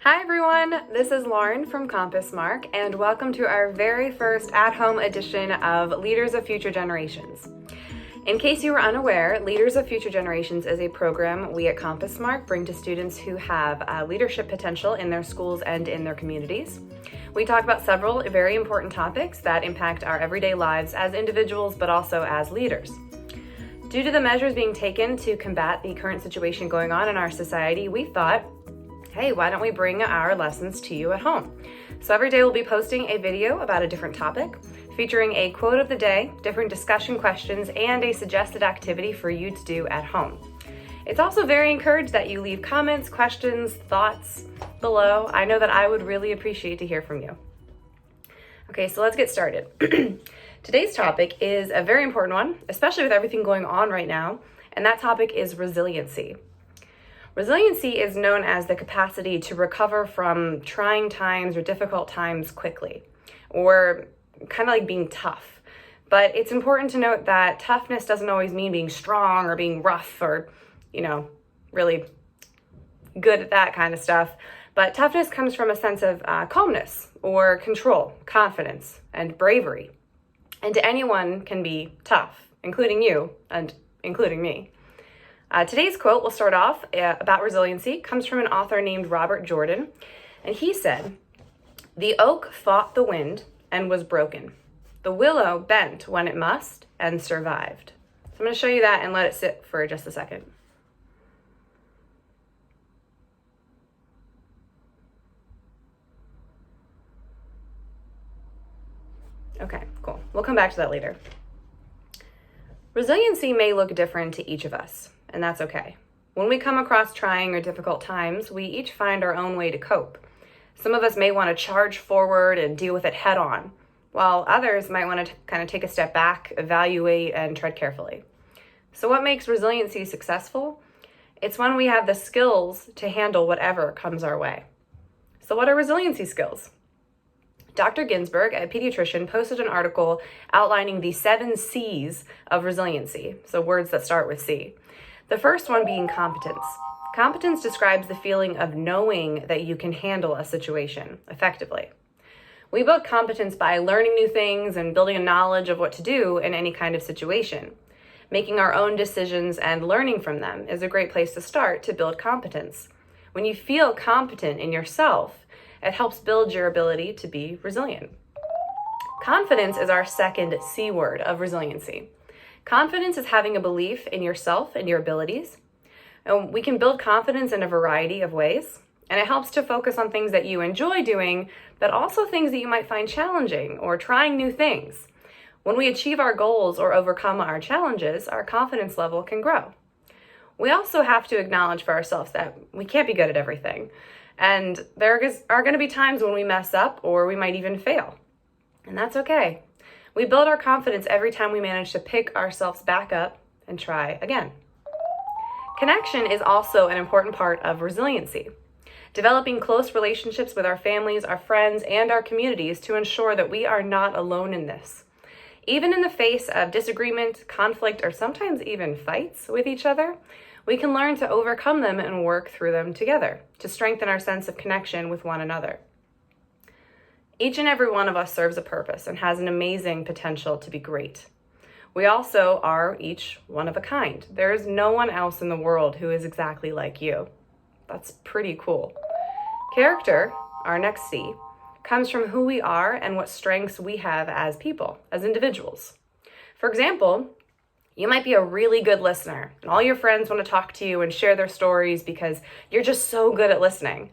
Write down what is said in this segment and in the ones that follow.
Hi everyone, this is Lauren from Compass Mark, and welcome to our very first at-home edition of Leaders of Future Generations. In case you were unaware, Leaders of Future Generations is a program we at Compass Mark bring to students who have leadership potential in their schools and in their communities. We talk about several very important topics that impact our everyday lives as individuals, but also as leaders. Due to the measures being taken to combat the current situation going on in our society, we thought, hey, why don't we bring our lessons to you at home? So every day we'll be posting a video about a different topic, featuring a quote of the day, different discussion questions, and a suggested activity for you to do at home. It's also very encouraged that you leave comments, questions, thoughts below. I know that I would really appreciate to hear from you. Okay, so let's get started. Today's topic is a very important one, especially with everything going on right now, and that topic is resiliency. Resiliency is known as the capacity to recover from trying times or difficult times quickly, or kind of like being tough. But it's important to note that toughness doesn't always mean being strong or being rough or, really good at that kind of stuff. But toughness comes from a sense of calmness or control, confidence, and bravery. And anyone can be tough, including you and including me. Today's quote will start off about resiliency, comes from an author named Robert Jordan, and he said, "The oak fought the wind and was broken. The willow bent when it must and survived." So I'm going to show you that and let it sit for just a second. Okay, cool. We'll come back to that later. Resiliency may look different to each of us, and that's okay. When we come across trying or difficult times, we each find our own way to cope. Some of us may want to charge forward and deal with it head on, while others might want to kind of take a step back, evaluate, and tread carefully. So what makes resiliency successful? It's when we have the skills to handle whatever comes our way. So what are resiliency skills? Dr. Ginsburg, a pediatrician, posted an article outlining the 7 C's of resiliency, so words that start with C. The first one being competence. Competence describes the feeling of knowing that you can handle a situation effectively. We build competence by learning new things and building a knowledge of what to do in any kind of situation. Making our own decisions and learning from them is a great place to start to build competence. When you feel competent in yourself, it helps build your ability to be resilient. Confidence is our second C word of resiliency. Confidence is having a belief in yourself and your abilities. And we can build confidence in a variety of ways, and it helps to focus on things that you enjoy doing, but also things that you might find challenging or trying new things. When we achieve our goals or overcome our challenges, our confidence level can grow. We also have to acknowledge for ourselves that we can't be good at everything. And there are going to be times when we mess up or we might even fail. And that's okay. We build our confidence every time we manage to pick ourselves back up and try again. Connection is also an important part of resiliency. Developing close relationships with our families, our friends, and our communities to ensure that we are not alone in this. Even in the face of disagreement, conflict, or sometimes even fights with each other, we can learn to overcome them and work through them together to strengthen our sense of connection with one another. Each and every one of us serves a purpose and has an amazing potential to be great. We also are each one of a kind. There is no one else in the world who is exactly like you. That's pretty cool. Character, our next C, comes from who we are and what strengths we have as people, as individuals. For example, you might be a really good listener, and all your friends want to talk to you and share their stories because you're just so good at listening.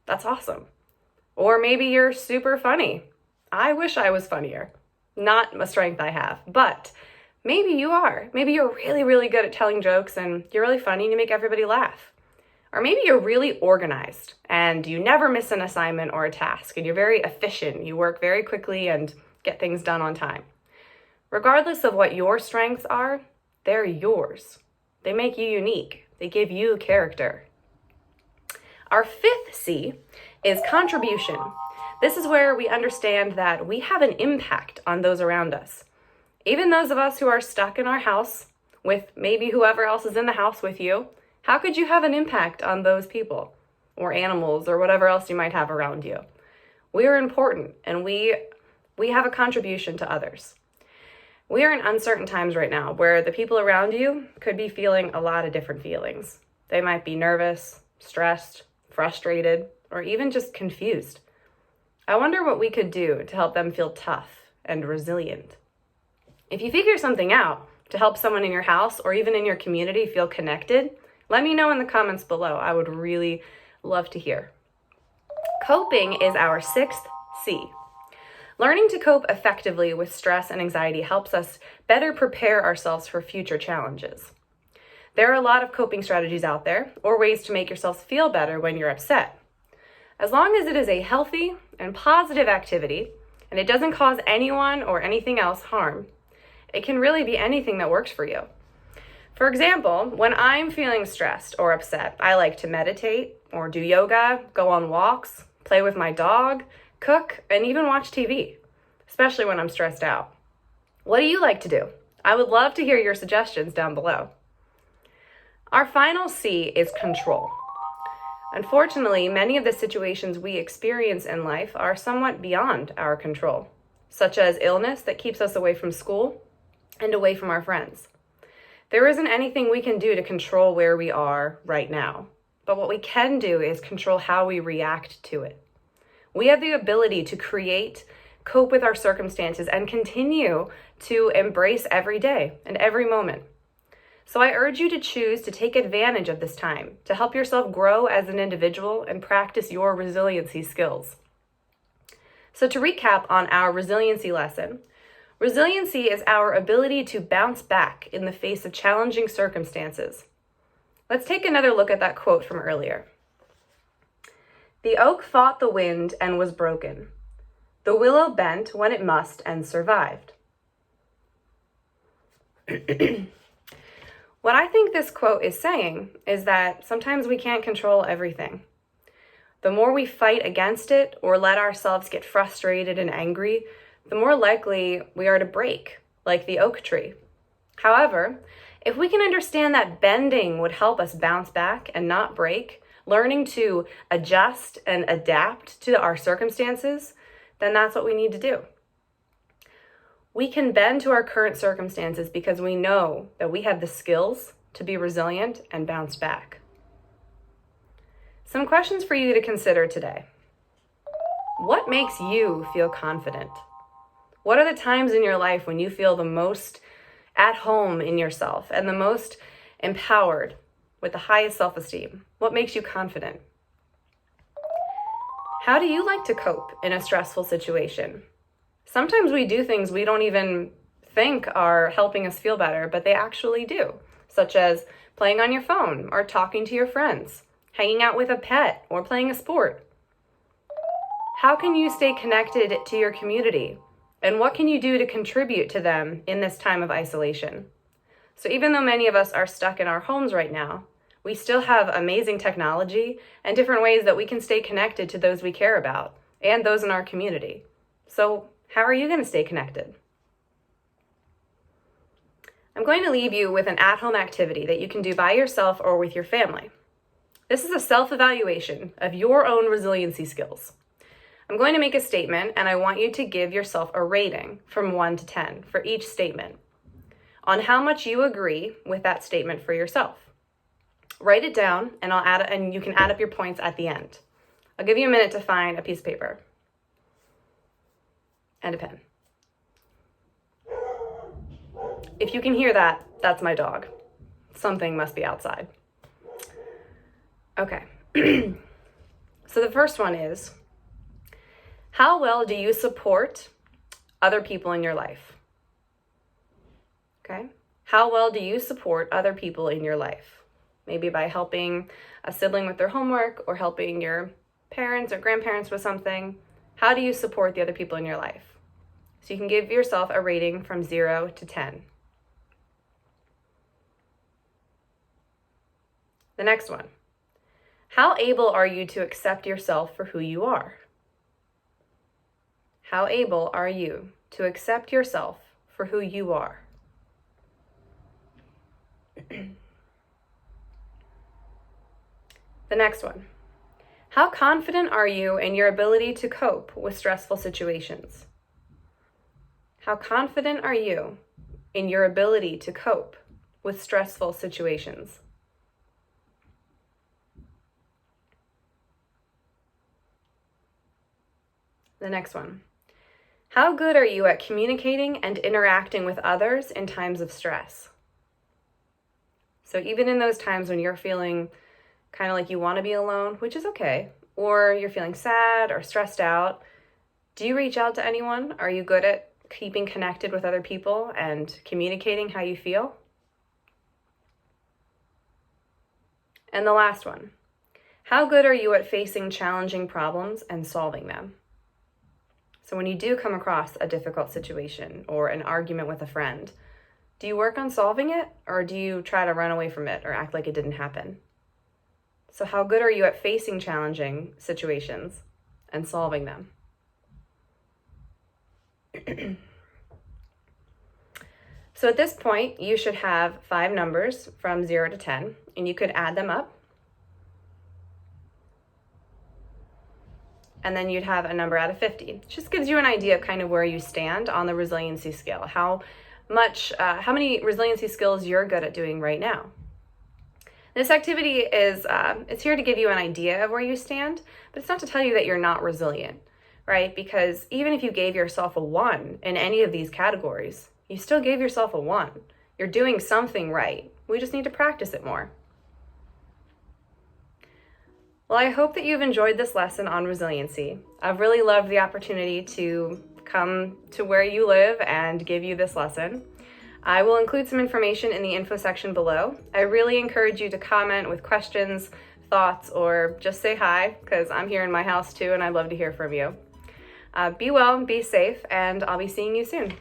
That's awesome. Or maybe you're super funny. I wish I was funnier. Not a strength I have, but maybe you are. Maybe you're really, really good at telling jokes and you're really funny and you make everybody laugh. Or maybe you're really organized and you never miss an assignment or a task and you're very efficient. You work very quickly and get things done on time. Regardless of what your strengths are, they're yours. They make you unique. They give you character. Our fifth C is contribution. This is where we understand that we have an impact on those around us. Even those of us who are stuck in our house with maybe whoever else is in the house with you, how could you have an impact on those people? or animals or whatever else you might have around you. We are important, and we have a contribution to others. We are in uncertain times right now where the people around you could be feeling a lot of different feelings. They might be nervous, stressed, frustrated, or even just confused. I wonder what we could do to help them feel tough and resilient. If you figure something out to help someone in your house or even in your community feel connected, let me know in the comments below. I would really love to hear. Coping is our 6th C. Learning to cope effectively with stress and anxiety helps us better prepare ourselves for future challenges. There are a lot of coping strategies out there, or ways to make yourself feel better when you're upset. As long as it is a healthy and positive activity, and it doesn't cause anyone or anything else harm, it can really be anything that works for you. For example, when I'm feeling stressed or upset, I like to meditate or do yoga, go on walks, play with my dog, cook, and even watch TV, especially when I'm stressed out. What do you like to do? I would love to hear your suggestions down below. Our final C is control. Unfortunately, many of the situations we experience in life are somewhat beyond our control, such as illness that keeps us away from school and away from our friends. There isn't anything we can do to control where we are right now, but what we can do is control how we react to it. We have the ability to create, cope with our circumstances, and continue to embrace every day and every moment. So I urge you to choose to take advantage of this time to help yourself grow as an individual and practice your resiliency skills. So to recap on our resiliency lesson, resiliency is our ability to bounce back in the face of challenging circumstances. Let's take another look at that quote from earlier. The oak fought the wind and was broken. The willow bent when it must and survived. What I think this quote is saying is that sometimes we can't control everything. The more we fight against it or let ourselves get frustrated and angry, the more likely we are to break, like the oak tree. However, if we can understand that bending would help us bounce back and not break, learning to adjust and adapt to our circumstances, then that's what we need to do. We can bend to our current circumstances because we know that we have the skills to be resilient and bounce back. Some questions for you to consider today. What makes you feel confident? What are the times in your life when you feel the most at home in yourself and the most empowered with the highest self-esteem? What makes you confident? How do you like to cope in a stressful situation? Sometimes we do things we don't even think are helping us feel better, but they actually do, such as playing on your phone or talking to your friends, hanging out with a pet, or playing a sport. How can you stay connected to your community? And what can you do to contribute to them in this time of isolation? So even though many of us are stuck in our homes right now, we still have amazing technology and different ways that we can stay connected to those we care about and those in our community. So how are you going to stay connected? I'm going to leave you with an at-home activity that you can do by yourself or with your family. This is a self-evaluation of your own resiliency skills. I'm going to make a statement, and I want you to give yourself a rating from 1 to 10 for each statement on how much you agree with that statement for yourself. Write it down, and you can add up your points at the end. I'll give you a minute to find a piece of paper and a pen. If you can hear that, that's my dog. Something must be outside. Okay. So the first one is, how well do you support other people in your life? Okay. How well do you support other people in your life? Maybe by helping a sibling with their homework or helping your parents or grandparents with something. How do you support the other people in your life? So you can give yourself a rating from 0 to 10. The next one. How able are you to accept yourself for who you are? How able are you to accept yourself for who you are? The next one. How confident are you in your ability to cope with stressful situations? How confident are you in your ability to cope with stressful situations? The next one. How good are you at communicating and interacting with others in times of stress? So even in those times when you're feeling kind of like you want to be alone, which is okay, or you're feeling sad or stressed out, do you reach out to anyone? Are you good at keeping connected with other people and communicating how you feel? And the last one. How good are you at facing challenging problems and solving them? So when you do come across a difficult situation or an argument with a friend, do you work on solving it, or do you try to run away from it or act like it didn't happen? So how good are you at facing challenging situations and solving them? So at this point, you should have 5 numbers from 0 to 10, and you could add them up. And then you'd have a number out of 50. It just gives you an idea of kind of where you stand on the resiliency scale, how many resiliency skills you're good at doing right now. This activity is it's here to give you an idea of where you stand, but it's not to tell you that you're not resilient, right? Because even if you gave yourself a 1 in any of these categories, you still gave yourself a 1. You're doing something right. We just need to practice it more. Well, I hope that you've enjoyed this lesson on resiliency. I've really loved the opportunity to come to where you live and give you this lesson. I will include some information in the info section below. I really encourage you to comment with questions, thoughts, or just say hi, because I'm here in my house too, and I'd love to hear from you. Be well, be safe, and I'll be seeing you soon.